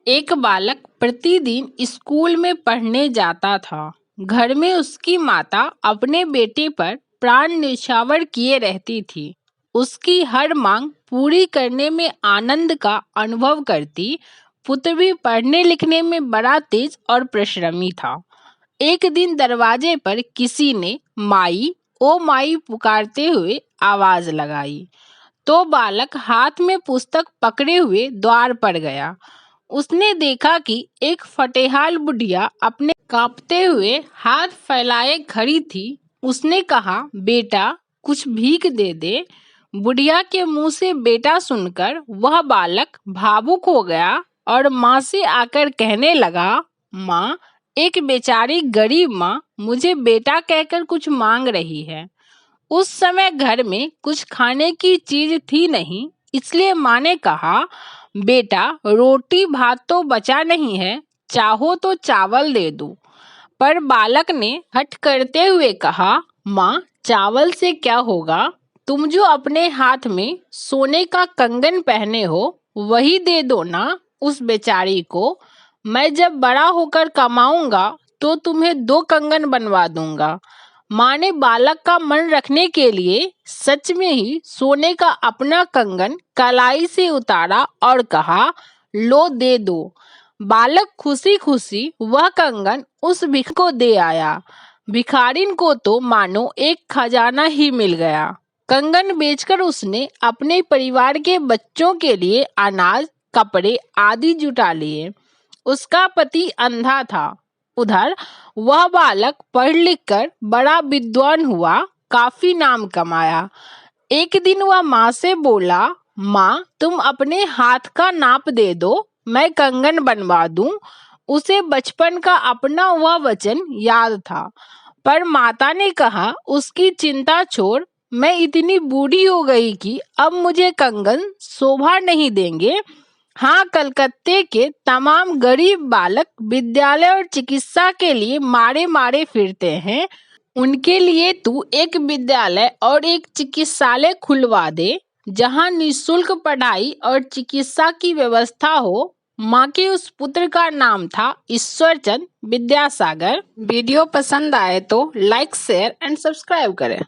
एक बालक प्रतिदिन स्कूल में पढ़ने जाता था। घर में उसकी माता अपने बेटे पर प्राण न्यौछावर किए रहती थी। उसकी हर मांग पूरी करने में आनंद का अनुभव करती। पुत्र भी पढ़ने लिखने में बड़ा तेज और परिश्रमी था। एक दिन दरवाजे पर किसी ने माई ओ माई पुकारते हुए आवाज लगाई, तो बालक हाथ में पुस्तक पकड़े हुए द्वार पर गया। उसने देखा कि एक फटेहाल बुढ़िया अपने कांपते हुए हाथ फैलाए खड़ी थी। उसने कहा, बेटा कुछ भीख दे दे। बुढ़िया के मुंह से बेटा सुनकर वह बालक भावुक हो गया और माँ से आकर कहने लगा, माँ, एक बेचारी गरीब माँ मुझे बेटा कहकर कुछ मांग रही है। उस समय घर में कुछ खाने की चीज थी नहीं, इसलिए माँ ने कहा, बेटा रोटी भात तो बचा नहीं है, चाहो तो चावल दे दूं। पर बालक ने हठ करते हुए कहा, माँ, चावल से क्या होगा? तुम जो अपने हाथ में सोने का कंगन पहने हो वही दे दो ना उस बेचारी को। मैं जब बड़ा होकर कमाऊंगा तो तुम्हें 2 कंगन बनवा दूंगा। माँ ने बालक का मन रखने के लिए सच में ही सोने का अपना कंगन कलाई से उतारा और कहा, लो दे दो। बालक खुशी खुशी वह कंगन उस भिख को दे आया। भिखारिन को तो मानो एक खजाना ही मिल गया। कंगन बेचकर उसने अपने परिवार के बच्चों के लिए अनाज, कपड़े आदि जुटा लिए। उसका पति अंधा था। उधर वह बालक पढ़ लिख कर बड़ा विद्वान हुआ, काफी नाम कमाया। एक दिन वह माँ से बोला, माँ, तुम अपने हाथ का नाप दे दो, मैं कंगन बनवा दूं। उसे बचपन का अपना वह वचन याद था। पर माता ने कहा, उसकी चिंता छोड़, मैं इतनी बूढ़ी हो गई कि अब मुझे कंगन शोभा नहीं देंगे। हाँ, कलकत्ते के तमाम गरीब बालक विद्यालय और चिकित्सा के लिए मारे मारे फिरते हैं। उनके लिए तू एक विद्यालय और एक चिकित्सालय खुलवा दे, जहाँ निःशुल्क पढ़ाई और चिकित्सा की व्यवस्था हो। माँ के उस पुत्र का नाम था ईश्वरचंद विद्यासागर। वीडियो पसंद आए तो लाइक, शेयर एंड सब्सक्राइब करें।